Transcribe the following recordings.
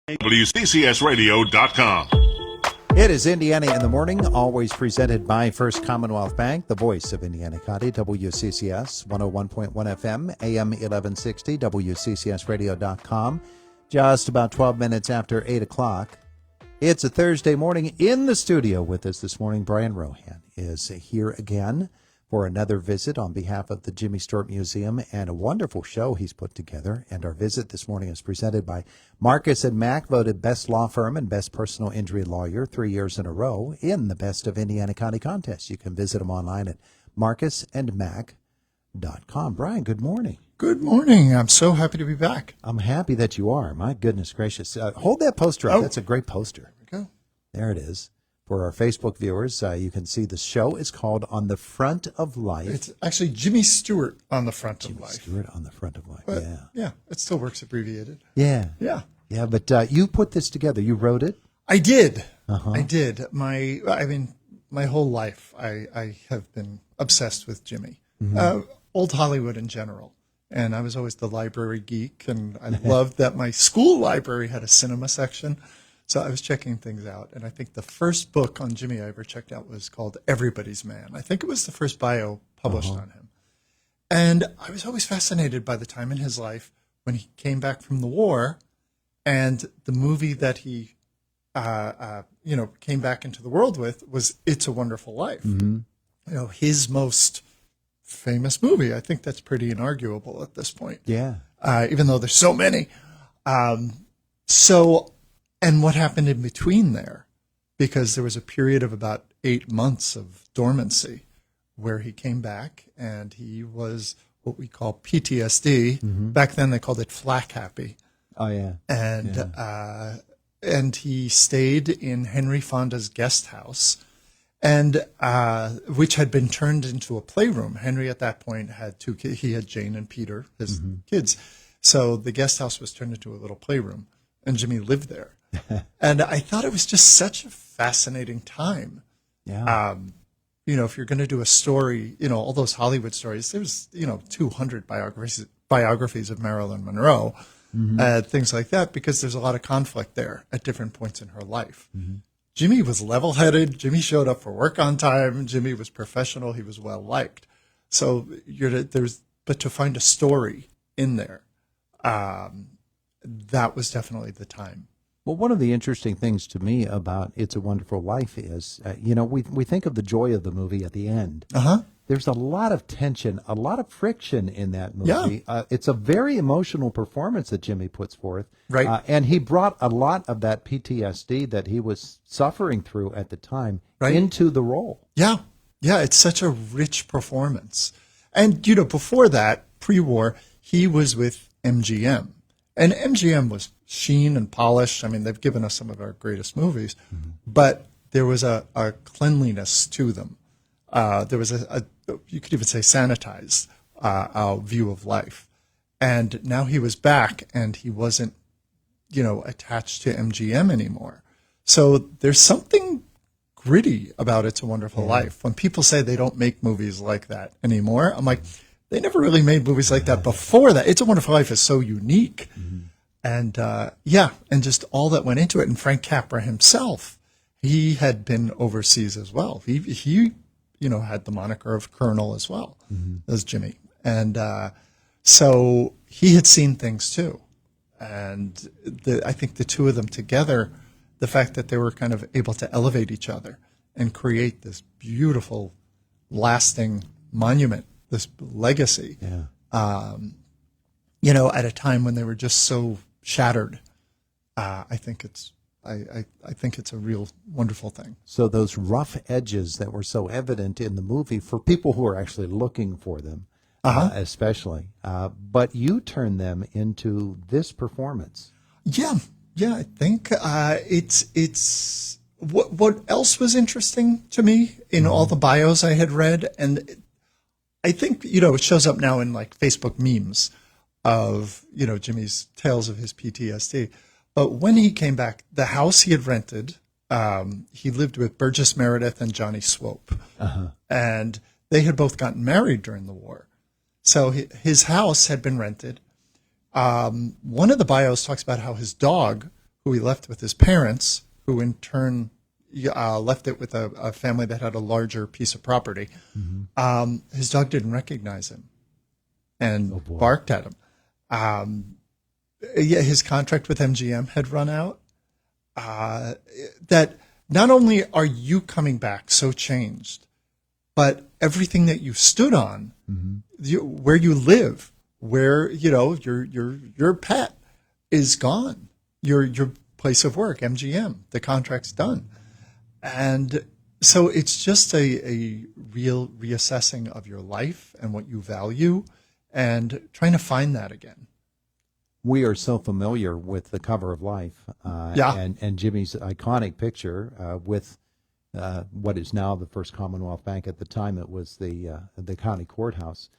WCCSradio.com. It is Indiana in the Morning, always presented by First Commonwealth Bank, the voice of Indiana County, WCCS 101.1 FM, AM 1160, WCCSradio.com. Just about 12 minutes after 8 o'clock. It's a Thursday morning. In the studio with us this morning, Brian Rohan is here again for another visit on behalf of the Jimmy Stewart Museum and a wonderful show he's put together. And our visit this morning is presented by Marcus & Mack, voted best law firm and best personal injury lawyer 3 years in a row in the Best of Indiana County contest. You can visit them online at marcusandmack.com. Brian, good morning. Good morning. I'm so happy to be back. I'm happy that you are. My goodness gracious. Hold that poster up. That's a great poster. There we go. There it is. For our Facebook viewers, you can see the show is called On the Front of Life. It's actually Jimmy Stewart on the Front of Life. Jimmy Stewart on the Front of Life, But, yeah. Yeah, it still works abbreviated. Yeah. Yeah. Yeah, but you put this together. You wrote it? I did. Uh-huh. I did. My whole life, I have been obsessed with Jimmy. Old Hollywood in general. And I was always the library geek, and I loved that my school library had a cinema section. So I was checking things out, and I think the first book on Jimmy I ever checked out was called Everybody's Man. I think it was the first bio published on him. And I was always fascinated by the time in his life when he came back from the war, and the movie that he came back into the world with was It's a Wonderful Life. Mm-hmm. His most famous movie. I think that's pretty inarguable at this point. Yeah. Even though there's so many. And what happened in between there? Because there was a period of about 8 months of dormancy where he came back and he was what we call PTSD. Mm-hmm. Back then they called it flak happy. Oh, yeah. And he stayed in Henry Fonda's guest house, and which had been turned into a playroom. Henry at that point had two kids. He had Jane and Peter, his kids. So the guest house was turned into a little playroom, and Jimmy lived there. And I thought it was just such a fascinating time. Yeah. If you're going to do a story, all those Hollywood stories, there's, 200 biographies of Marilyn Monroe, things like that, because there's a lot of conflict there at different points in her life. Mm-hmm. Jimmy was level-headed. Jimmy showed up for work on time. Jimmy was professional. He was well-liked. So but to find a story in there, that was definitely the time. Well, one of the interesting things to me about It's a Wonderful Life is, we think of the joy of the movie at the end. Uh-huh. There's a lot of tension, a lot of friction in that movie. Yeah. It's a very emotional performance that Jimmy puts forth. Right. And he brought a lot of that PTSD that he was suffering through at the time into the role. Yeah. Yeah, it's such a rich performance. And, before that, pre-war, he was with MGM. And MGM was sheen and polished. I mean, they've given us some of our greatest movies, but there was a cleanliness to them. There was you could even say sanitized view of life. And now he was back and he wasn't, attached to MGM anymore. So there's something gritty about It's a Wonderful Life. When people say they don't make movies like that anymore, I'm like, they never really made movies like that before that. It's a Wonderful Life is so unique. And and just all that went into it. And Frank Capra himself, he had been overseas as well. He had the moniker of Colonel as well as Jimmy. And so he had seen things too. And I think the two of them together, the fact that they were kind of able to elevate each other and create this beautiful, lasting monument, this legacy, at a time when they were just so shattered. I think it's a real wonderful thing. So those rough edges that were so evident in the movie for people who are actually looking for them, especially, but you turn them into this performance. Yeah, I think it's what else was interesting to me in all the bios I had read, and I think it shows up now in like Facebook memes of Jimmy's tales of his PTSD. But when he came back, the house he had rented, he lived with Burgess Meredith and Johnny Swope, and they had both gotten married during the war. So his house had been rented. One of the bios talks about how his dog, who he left with his parents, who in turn left it with a family that had a larger piece of property. His dog didn't recognize him and barked at him. Yeah, his contract with MGM had run out. That not only are you coming back so changed, but everything that you stood on, where you live, where your pet is gone, your place of work, MGM, the contract's done, and so it's just a real reassessing of your life and what you value, and trying to find that again. We are so familiar with the cover of Life, and Jimmy's iconic picture with what is now the First Commonwealth Bank. At the time, it was the county courthouse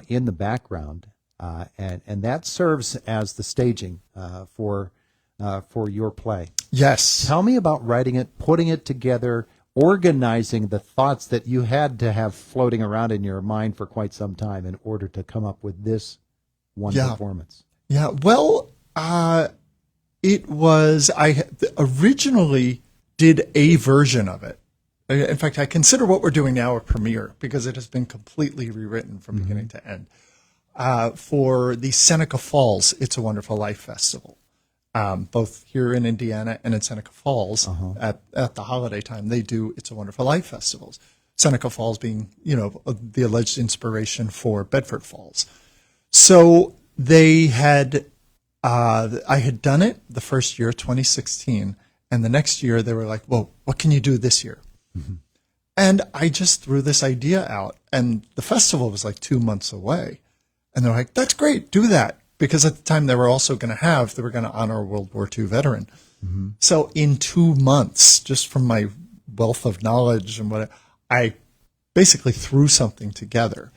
in the background, and that serves as the staging for your play. Yes. Tell me about writing it, putting it together, organizing the thoughts that you had to have floating around in your mind for quite some time in order to come up with this one performance. Yeah, well, it was, I originally did a version of it. In fact, I consider what we're doing now a premiere because it has been completely rewritten from beginning to end. For the Seneca Falls It's a Wonderful Life Festival, both here in Indiana and in Seneca Falls at the holiday time, they do It's a Wonderful Life festivals. Seneca Falls being, the alleged inspiration for Bedford Falls. So they had, I had done it the first year, 2016, and the next year they were like, well, what can you do this year? And I just threw this idea out, and the festival was like 2 months away. And they're like, that's great, do that. Because at the time they were going to honor a World War II veteran. So in 2 months, just from my wealth of knowledge and what I basically threw something together.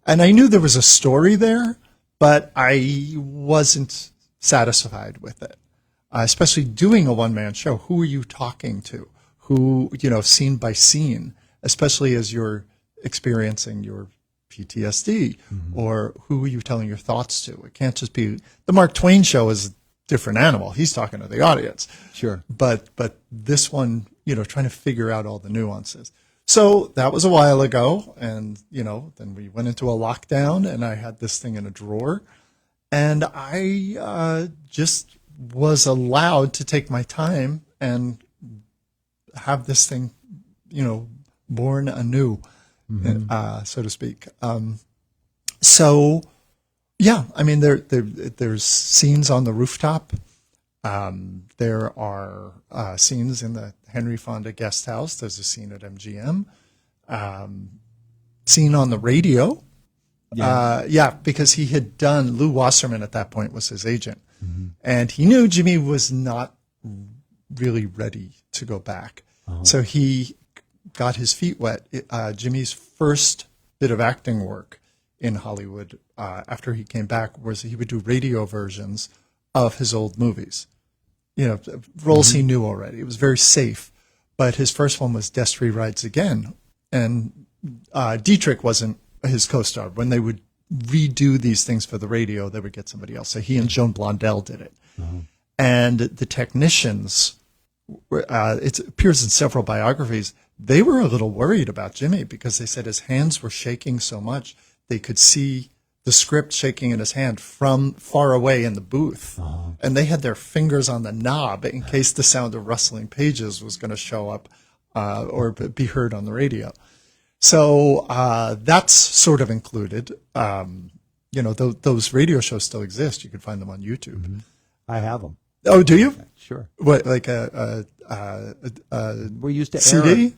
And I knew there was a story there, but I wasn't satisfied with it, especially doing a one-man show. Who are you talking to? Who, scene by scene, especially as you're experiencing your PTSD, or who are you telling your thoughts to? It can't just be the Mark Twain show is a different animal. He's talking to the audience. Sure. But this one, trying to figure out all the nuances. So that was a while ago, and then we went into a lockdown, and I had this thing in a drawer, and I just was allowed to take my time and have this thing, born anew, so to speak. So, yeah, I mean, there's scenes on the rooftop. There are scenes in the Henry Fonda guest house. There's a scene at MGM. Scene on the radio. Because he had done, Lou Wasserman at that point was his agent. And he knew Jimmy was not really ready to go back. So he got his feet wet. Jimmy's first bit of acting work in Hollywood after he came back was he would do radio versions of his old movies. Roles he knew already. It was very safe. But his first one was Destry Rides Again. And Dietrich wasn't his co-star. When they would redo these things for the radio, they would get somebody else. So he and Joan Blondell did it. And the technicians, it appears in several biographies, they were a little worried about Jimmy because they said his hands were shaking so much they could see the script shaking in his hand from far away in the booth. And they had their fingers on the knob in case the sound of rustling pages was going to show up or be heard on the radio. So that's sort of included. Those radio shows still exist. You can find them on YouTube. I have them. Oh, do you? Sure. What, like we used to CD?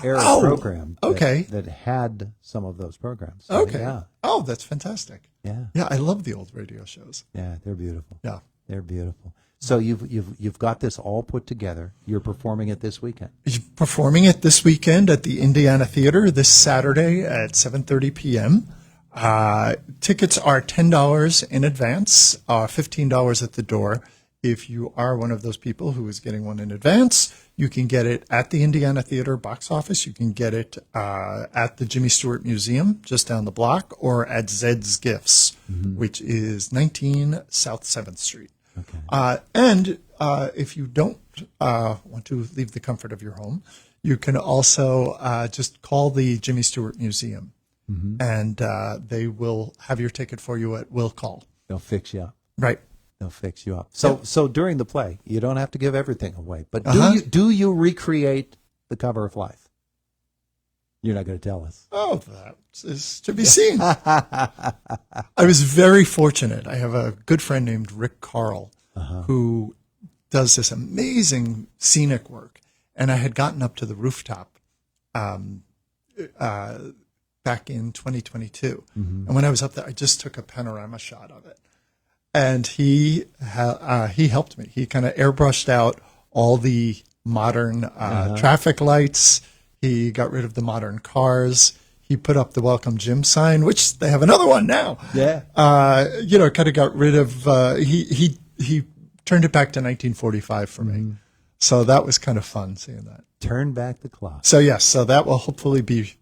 air a program that had some of those programs. So, okay. Yeah. Oh, that's fantastic. Yeah. Yeah, I love the old radio shows. Yeah, they're beautiful. Yeah. They're beautiful. So you've got this all put together. You're performing it this weekend. Performing it this weekend at the Indiana Theater this Saturday at 7:30 p.m. Tickets are $10 in advance, $15 at the door. If you are one of those people who is getting one in advance, you can get it at the Indiana Theater box office. You can get it at the Jimmy Stewart Museum just down the block, or at Zed's Gifts, which is 19 South 7th Street. Okay. And if you don't want to leave the comfort of your home, you can also just call the Jimmy Stewart Museum, and they will have your ticket for you at will call. They'll fix you up. Right. They'll fix you up. So during the play, you don't have to give everything away. But do you recreate the cover of Life? You're not going to tell us. Oh, that is to be seen. I was very fortunate. I have a good friend named Rick Carl who does this amazing scenic work. And I had gotten up to the rooftop back in 2022. And when I was up there, I just took a panorama shot of it. And he helped me. He kind of airbrushed out all the modern traffic lights. He got rid of the modern cars. He put up the Welcome Jim sign, which they have another one now. Yeah. Kind of got rid of, he turned it back to 1945 for me. So that was kind of fun seeing that. Turn back the clock. So yes, so that will hopefully be,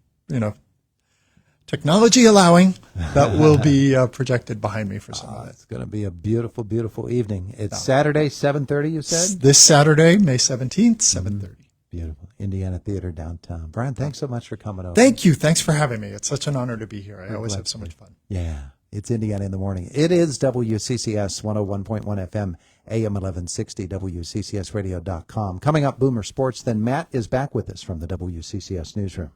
technology allowing, that will be projected behind me for some of it. It's going to be a beautiful, beautiful evening. It's Saturday, 7:30, you said? This Saturday, May 17th, 7:30. Beautiful. Indiana Theater downtown. Brian, thanks so much for coming over. Thank you. Thanks for having me. It's such an honor to be here. I always have so much fun. Yeah. It's Indiana in the Morning. It is WCCS 101.1 FM, AM 1160, WCCSradio.com. Coming up, Boomer Sports. Then Matt is back with us from the WCCS newsroom.